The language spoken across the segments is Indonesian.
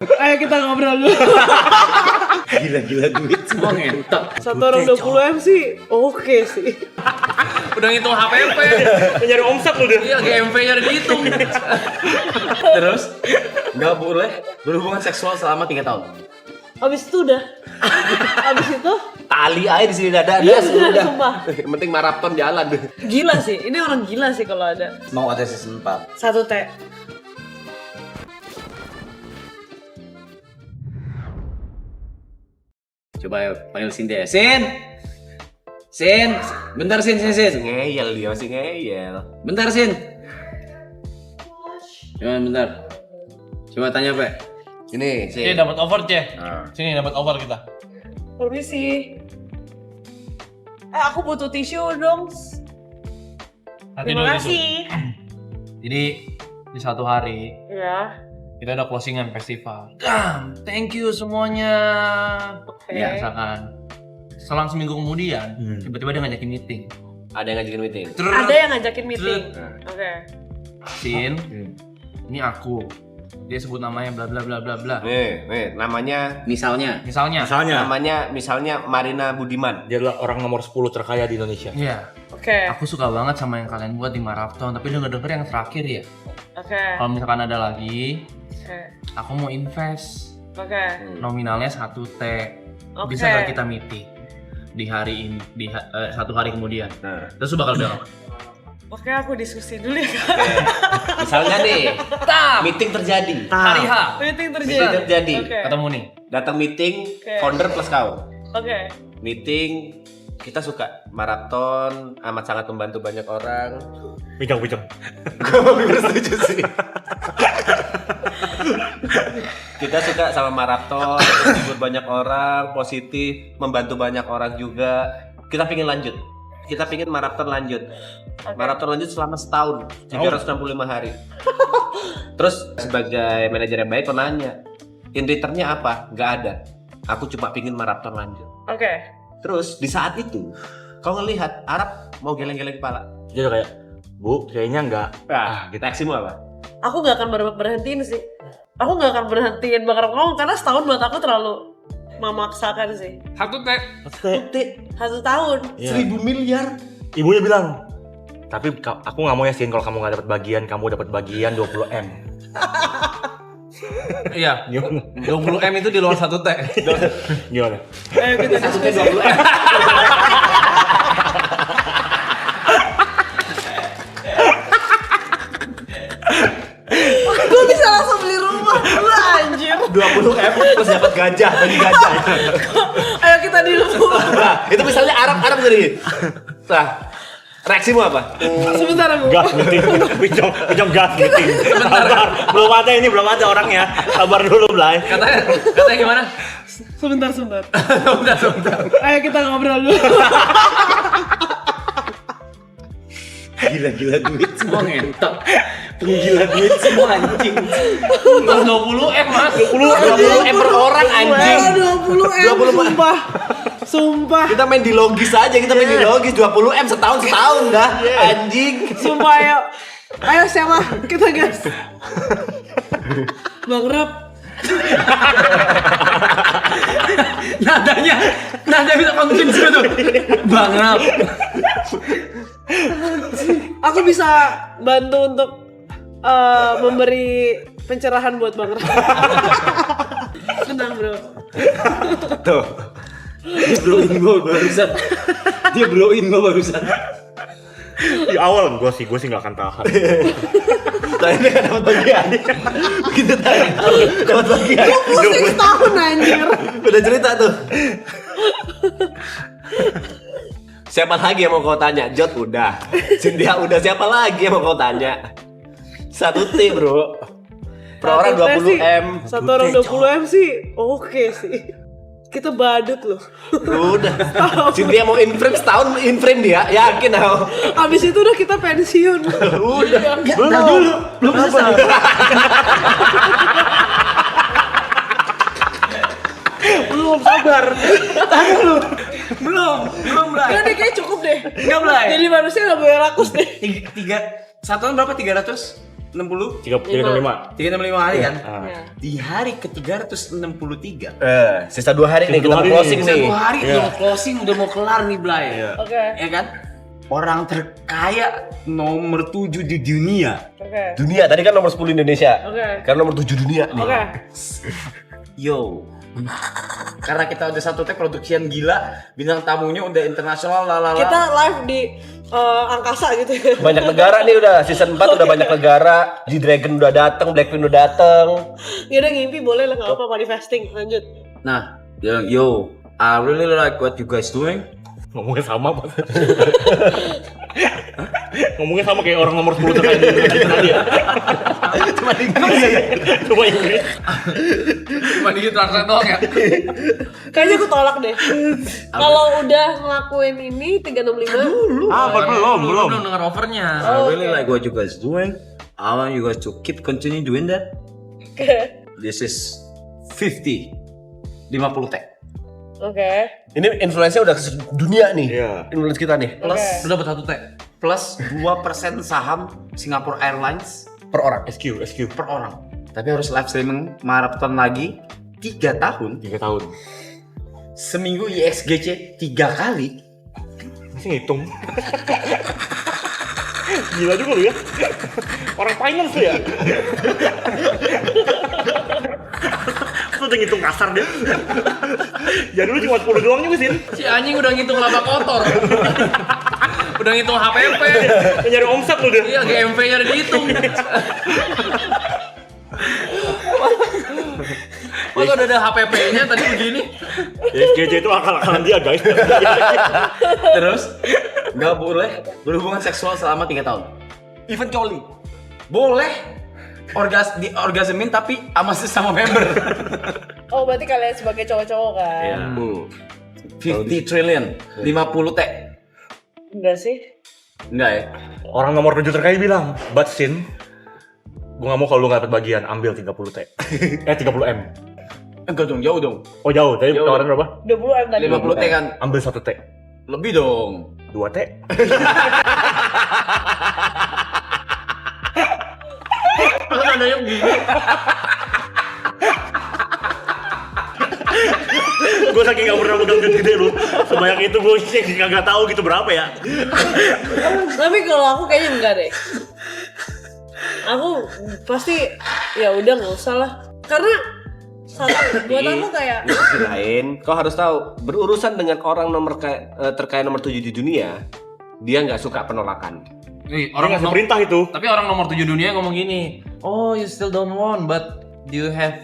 Ayo kita ngobrol dulu. Gila duit semua ngentot. Satu orang 20 M sih oke sih. Udah ngitung HPP. Nyari omset lu deh. Iya, GMV-nya udah dihitung. Terus nggak boleh berhubungan seksual selama 3 tahun. Abis itu udah. Abis itu Tali aja di sini dada iya ada bener udah. sumpah. Yang penting maraton jalan deh. Gila sih. Ini orang gila sih kalau ada. Mau ada season 4. Satu T. Coba ayo, panggil Cynthia. Sin. Bentar Sin. Ngeyel dia masih ngeyel. Bentar Sin. Cuman bentar. Coba tanya, Pak. Ini sih. Dapat over, Ceh. Nah. Sini dapat over kita. Permisi. Aku butuh tisu dong. Nanti Terima dulu kasih. Jadi di satu hari Ya. kita ada closingan festival. Thank you semuanya. Oke. Biasa kan. Selang seminggu kemudian, tiba-tiba dia ngajakin meeting. Ada yang ngajakin meeting. Ada yang ngajakin meeting. Oke. Sin, ini aku. Dia sebut namanya bla bla bla bla bla. Nih, namanya Misalnya. Misalnya. misalnya Marina Budiman. Dia adalah orang nomor 10 terkaya di Indonesia. Iya. Oke. Aku suka banget sama yang kalian buat di maraton, tapi denger yang terakhir ya. Oke. Kalau misalkan ada lagi, Oke. aku mau invest. Oke. Nominalnya 1 T. Oke. Bisa nggak kita meeting di hari ini, satu hari kemudian? Nah, Terus lu bakal bilang apa? Oke, aku diskusi dulu ya, Kak. misalnya nih, meeting terjadi. Hari H. Meeting Meeting terjadi. terjadi. Oke. Ketemu nih. Datang meeting Oke. founder plus kau. Oke. Meeting kita suka maraton, amat sangat membantu banyak orang. Bijak. Gue lebih setuju sih. Kita suka sama maraton, menghibur banyak orang, positif, membantu banyak orang juga. Kita pingin lanjut. Kita pingin maraton lanjut. Maraton lanjut selama setahun, 365 hari. Terus sebagai manajer yang baik, kau nanya, in return-nya apa? Gak ada. Aku cuma pingin maraton lanjut. Oke. Terus di saat itu, kau ngelihat Arab mau geleng-geleng kepala. Dia udah kayak, Bu, kayaknya enggak. Kita reaksimu apa? Aku gak akan berhentiin sih. Aku gak akan berhentiin bakar ngomong karena setahun buat aku terlalu memaksakan sih. 1 T. Satu tahun. Iya. 1000 miliar. Ibunya bilang, tapi aku nggak mau ya Sin kalau kamu nggak dapat bagian, kamu dapat bagian 20 M. Iya. 20 M itu di luar 1 T. Gimana? Ayo kita diskusi. Gue bisa langsung beli rumah dulu anjir. 20 M plus dapat gajah, bagi gajah. Ayo kita di rumah. Nah, itu misalnya Arab gini. Nah, reaksimu apa? Sebentar aku. Gas meeting, pinjam gas meeting. Sabar, belum ada orangnya. Sabar dulu, Blay. Katanya gimana? Sebentar. Sebentar. Ayo kita ngobrol dulu. Gila duit semua ngentot. Gila duit semua anjing. Terus 20 M, Mas. 20 M per orang anjing. 20 M 20 sumpah. Kita main di logis aja, 20 M setahun dah. Anjing. Sumpah ayo siapa? Kita gas. Bang Rap. Nadanya bisa convince gue tuh. Bang Rap. Aku bisa bantu untuk memberi pencerahan buat Bang Rap. Tenang bro. Tuh. Dia blowin gua barusan. Di awal gue sih nggak akan tahan. Tadi dia kan dapat bagian. Begitu tadi dapat bagian. Pusing setahun anjir. Udah cerita tuh. Siapa lagi yang mau kau tanya? Jod udah. Cynthia udah, siapa lagi yang mau kau tanya? 1 T bro. Per orang 20 M. Satu orang 20 M sih oke sih. Kita badut loh. Udah. Cynthia mau in frame setahun, in frame dia. Yakin aku. Abis itu udah kita pensiun. Udah. Belum selesai. Belum sabar. Belum Blay. Udah deh kayaknya cukup deh. Enggak Blay. Jadi manusia gak boleh rakus deh. Satuan berapa? 300? 60? 365. 365 hari kan? Ah. Ya. Di hari ke-363. Sisa 2 hari nih Sisa kita 2 mau hari closing nih. nih. 1 hari udah mau closing, udah mau kelar nih Blay. Oke. Ya kan? Orang terkaya nomor 7 di dunia. Oke. Dunia tadi kan nomor 10 Indonesia. Oke. Karena nomor 7 dunia nih. Oke. Yo. Karena kita udah satu tag produksian gila, bintang tamunya udah internasional lalala. Kita live di angkasa gitu ya. Banyak negara nih udah season 4 udah banyak negara. G-Dragon udah datang, Blackpink udah datang. Ya udah ngimpi boleh lah, nggak apa manifesting. Lanjut. Nah, dia bilang, yo, I really like what you guys doing. Ngomongnya sama Pak. Ngomongnya sama kayak orang nomor 10 terkaya di Indonesia tadi ya. Cuma Inggris. Cuma Inggris. Cuma dikit translate doang ya. Kayaknya aku tolak deh. Kalau udah ngelakuin ini 365. Belum dengar offernya. I really like what you guys doing. I want you guys to keep continue doing that. Oke. This is 50 tag. Oke. Ini influence-nya udah ke dunia nih. Iya. Influence kita nih. Plus Udah dapat 1 tag. plus 2% saham Singapore Airlines Per orang. SQ. per orang. Tapi harus live streaming maraton lagi 3 tahun. 3 tahun. Seminggu IXGC 3 kali. Masih ngitung. Gila juga lu ya. Orang finance lu ya. Lu udah ngitung kasar dia. Jadi lu cuma 10 doang juga sih. Si anjing udah ngitung laba kotor. Udah ngitung HPP. Nyari omset lu dia. Iya, GMV-nya udah dihitung. Masa udah ada HPP-nya tadi begini. GJ itu akal-akalan dia guys. Terus nggak boleh berhubungan seksual selama 3 tahun. Even coli. Boleh orgasmin tapi sama sesama member. Oh berarti kalian sebagai cowok-cowok kan? Iya. 50 trillion, 50 T. Enggak sih. Enggak ya? Orang nomor 7 terkaya bilang, Batsin, gua gak mau kalau lu gak dapat bagian, ambil 30 T. 30 M. Enggak dong, jauh dong. Oh jauh, tadi Jauh. tawaran berapa? 20 M tadi. 50 T kan. Ambil 1 T. Lebih dong. 2 T. Masa nadanya begini. Gue saking gak pernah pegang duit gede lu. Sebanyak itu gue gak tahu gitu berapa ya. Tapi kalau aku kayaknya enggak deh. Aku pasti ya udah nggak usah lah. Karena satu buat aku kayak Lain, kau harus tahu berurusan dengan orang terkaya nomor 7 di dunia, dia nggak suka penolakan. Nih, Orang ngasih perintah itu. Tapi orang nomor 7 dunia ngomong gini, oh you still don't want, but do you have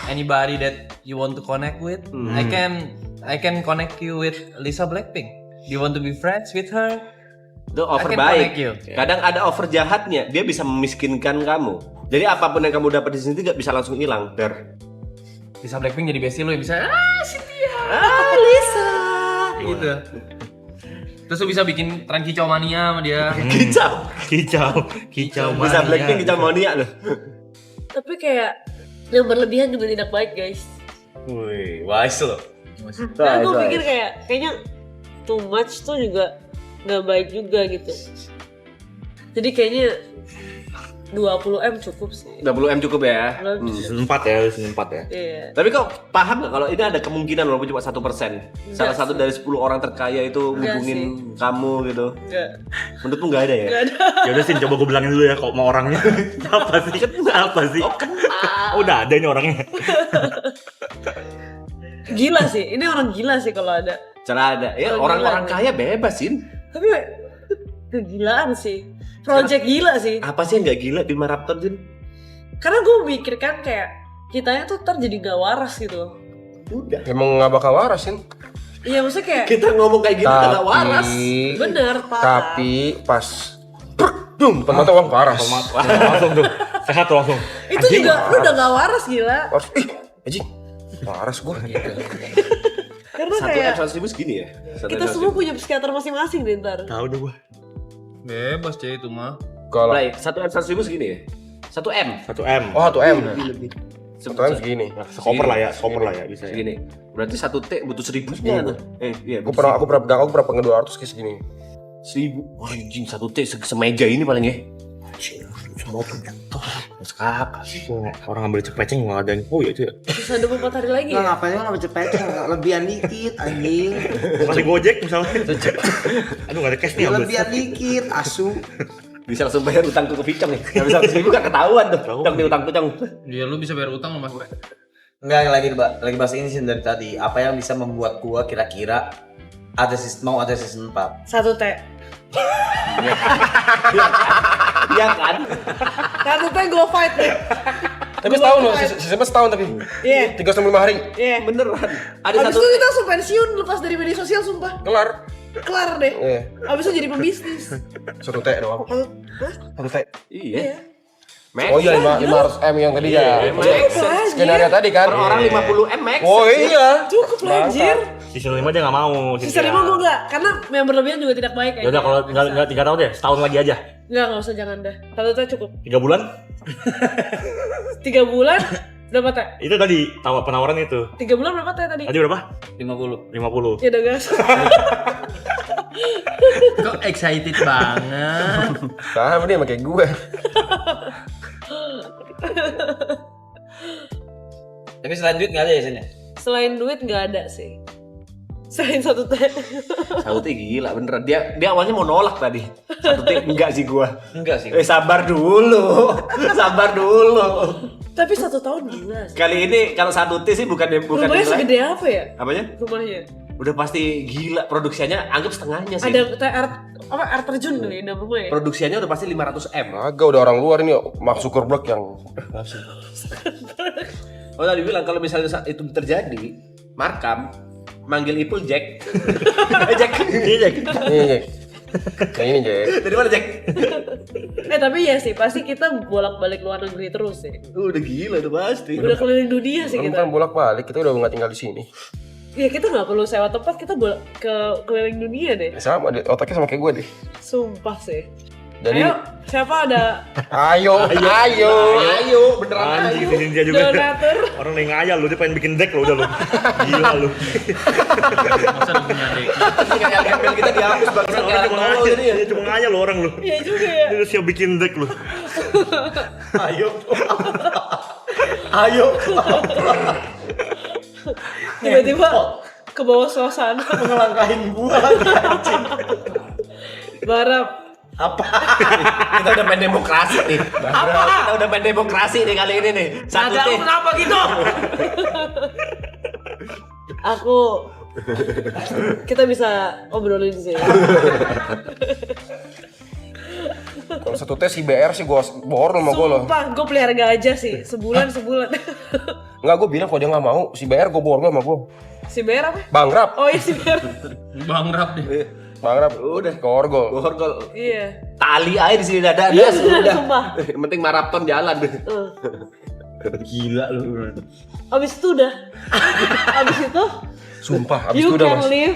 anybody that you want to connect with? I can connect you with Lisa Blackpink. Do you want to be friends with her? Itu offer I can baik. connect you. Kadang ada offer jahatnya, dia bisa memiskinkan kamu. Jadi apapun yang kamu dapat di sini tidak bisa langsung hilang. Lisa Blackpink jadi bestie lu yang bisa Cynthia, Lisa. gitu. Terus lu bisa bikin tren kicau mania sama dia. Kicau. Kicau Bisa mania. Blackpink kicau mania loh. Tapi kayak yang berlebihan juga tidak baik guys. Wih, wise loh. Nah, aku pikir kayaknya too much tuh juga nggak baik juga gitu. Jadi kayaknya 20 M cukup sih. 20 M cukup ya. Season 4 ya, season 4 ya. Iya. Tapi kau paham nggak kalau ini ada kemungkinan walaupun cuma 1%. Salah satu dari 10 orang terkaya itu Enggak hubungin kamu gitu. Enggak. Menurutmu nggak ada ya? Enggak ada. Ya udah Sin, coba gue bilangin dulu ya kok mau orangnya. Apa sih? Apa sih? Oh, udah ada ini orangnya. Gila sih. Ini orang gila sih kalau ada. Cara ada. Ya Oh, orang-orang gila. kaya bebas Sin. Tapi kegilaan sih. Project gila sih. Apa sih yang nggak gila di Maraptor Sin? Karena gue mikirkan kayak kitanya tuh ntar jadi gak waras gitu. Udah. Emang nggak bakal waras Sin. Iya maksudnya kayak Kita ngomong kayak gitu nggak waras. bener parah. Tapi pas dum, teman-teman uang waras. Langsung tuh. Sehat tuh langsung. Itu juga lu udah gak waras gila. Waras. Ih, anjing. Waras gua. Karena Satu kayak M 100.000 segini ya? Satu kita M 100.000. semua punya psikiater masing-masing deh ntar. Tahu deh gua. Bebas cewek itu mah. Kalau Baik, 1 M 100.000 segini ya? 1 M? 1 M. oh 1 M. Lebih. 1 M segini. Sekoper lah ya, sekoper lah ya bisa ya. Segini. Berarti 1 T butuh 1.000 semua tuh. Iya. Aku pernah pegang, aku pernah pegang 200 kayak segini. 1.000. Wah, anjing 1 T semeja ini paling ya. mau tuh masuk akal sih. Orang ambil cepeceng nggak ada info ya itu ya. Bisa 24 hari lagi Nggak ya? ngapain lo nggak cepet lebihan dikit anjing. Masih gojek misalnya. Aduh nggak ada cash nih Ya, ambil. lebihan dikit asu. Bisa langsung bayar utang tuh ke Vicong nih. Gak bisa 100.000 kan ketahuan tuh. Cong di utang tuh Cong. Dia lu bisa bayar utang lu Mas. Enggak, lagi bahas ini sih dari tadi. Apa yang bisa membuat gua kira-kira mau ada season 4? 1 T. Iya kan? 1 T gue fight deh. Tapi setahun loh, sistemnya setahun tapi. Iya. 365 hari. Iya. Beneran. Ada Abis satu itu kita langsung pensiun lepas dari media sosial sumpah. Kelar. Kelar deh. Iya. Abis itu jadi pembisnis. 1 T doang. Hah? 1 T. Iya. Max. Oh iya 500 M yang tadi ya. Max. Skenario tadi kan. Per orang 50 M Max. Oh iya. Cukup lah anjir. Season 5 dia nggak mau. Sisa 5 gue enggak, karena yang berlebihan juga tidak baik Ya udah kalau nggak 3 tahun deh, setahun lagi aja. Enggak usah, jangan dah. 1 T cukup. 3 bulan? 3 bulan berapa T? Itu tadi penawaran itu. 3 bulan berapa T tadi? Tadi berapa? 50. 50. Ya udah gas. Kok excited banget. Sama dia kayak gue. Tapi selain duit nggak ada ya Sen ya? Selain duit nggak ada sih. Selain 1 T. Satu T gila beneran. Dia awalnya mau nolak tadi. Satu T enggak sih gua. Enggak sih. Sabar dulu. Sabar dulu. Tapi 1 tahun gila sih. Kali ini kalau 1 T sih bukan Rumahnya nilai. segede apa ya? Apanya? Rumahnya. Udah pasti gila produksinya, anggap setengahnya sih. Ada air terjun kali dalam rumah ya? Produksinya udah pasti 500 M. Agak udah orang luar ini Mark Zuckerberg yang Oh tadi bilang kalau misalnya itu terjadi, Markam manggil Ipul Jack. Jack. Ini Jack. ini Jack. Yang ini Jack. Dari mana Jack? Tapi ya sih pasti kita bolak-balik luar negeri terus sih. Udah gila udah pasti. Udah keliling dunia sih Kan kita. bukan bolak-balik, kita udah nggak tinggal di sini. Ya kita nggak perlu sewa tempat, kita keliling dunia deh. Sama deh, otaknya sama kayak gue deh. Sumpah sih. Jadi Ayo, siapa ada ayo. Beneran Anjing di dia juga. donatur? Orang yang ngayal lu, dia pengen bikin deck lo udah lu. Gila lu. Masa lu punya adik? Tinggal gembel kita dihapus bangsa Orang cuma ngayal, dia cuma ngayal lo orang lu. Iya juga ya. Dia udah siap bikin deck lu. Ayo. Ayo. Tiba-tiba ke bawah suasana. Ngelangkahin gua. Barap. Kita udah main demokrasi nih. Kita udah main demokrasi nih kali ini nih. Satu Agak T. kenapa gitu? Aku kita bisa obrolin sih. Kalau 1 T si BR sih gue bor sama gue loh. Sumpah, gue pelihara gajah sih sebulan. Enggak, gue bilang kalau dia nggak mau si BR gue bor sama gue. Si Ber apa? Bang Rap, Oh iya si Ber. Bang Rap deh. Bang Rap, udah ke Orgol. Borgol. Iya. Tali aja di sini dada. Iya, Udah. sumpah. Yang penting maraton jalan. Gila lu. Abis itu udah. Abis itu Sumpah, abis you itu udah can mas. live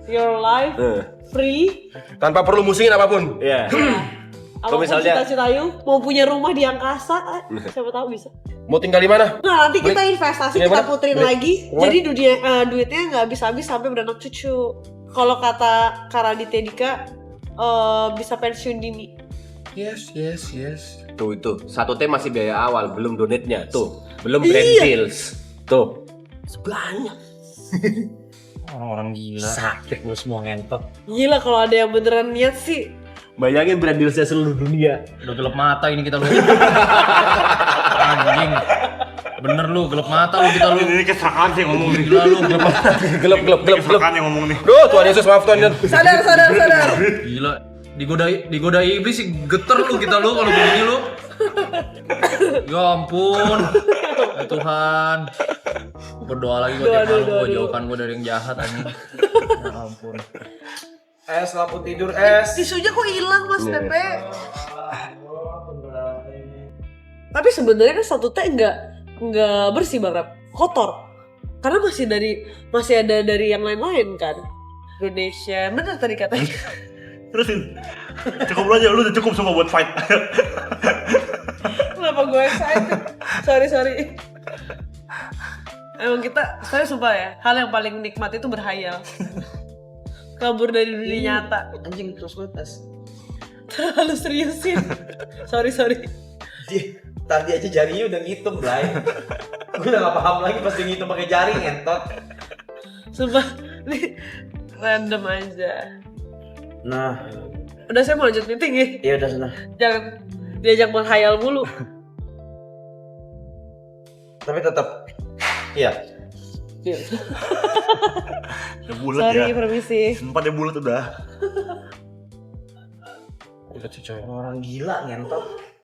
your life free. Tanpa perlu musingin apapun. Iya. Apapun misalnya- cita-cita you, mau punya rumah di angkasa, siapa tahu bisa. Mau tinggal di mana? Nah nanti kita investasi, Beli kita mana? puterin Beli. lagi. Mana? Jadi duitnya nggak habis-habis sampai beranak cucu. Kalau kata Karaditya Dika, bisa pensiun dini. Yes. Tuh itu. 1 T masih biaya awal, belum donate-nya. Tuh. Belum Iya. brand deals. Tuh. Sebanyak. Orang-orang gila. Sakit lu semua ngentot. Gila kalau ada yang beneran niat sih. Bayangin brand deals-nya seluruh dunia. Udah gelap mata ini kita lu. Anjing. Bener lu, gelap mata lu kita lu. Ini kesalahan sih ngomong nih. Gila lu, gelap mata. Gelap. Kesalahan yang ngomong nih. Duh, Tuhan Yesus maaf Tuhan. Sadar. Gila. Digodai iblis sih geter lu kita lu kalau begini lu. Ya ampun. Ya Tuhan. Berdoa lagi buat tiap malam gua jauhkan gua dari yang jahat anjing. Ya ampun. Es lampu tidur es. Tisunya kok hilang Mas Pepe? Tapi sebenarnya kan 1 T nggak bersih Bang Rap, kotor. Karena masih ada dari yang lain-lain kan. Indonesia, bener tadi katanya. Terusin. Cukup lu aja, lu udah cukup semua buat fight. Kenapa gue excited? Sorry. Emang kita, saya sumpah ya, hal yang paling nikmat itu berhayal. Kabur dari dunia nyata. Anjing terus gue tes. Terlalu seriusin. Sorry. Tadi aja jarinya udah ngitung, Blay. Gue udah gak paham lagi pas dia ngitung pakai jari ngentot. Sumpah, ini random aja. Nah, Udah saya mau lanjut meeting ya. iya udah sana. Jangan diajak menghayal mulu. Tapi tetap iya. Udah bulat Sorry, ya. permisi. Sumpah dia bulat udah. Udah cuy. Orang gila ngentot.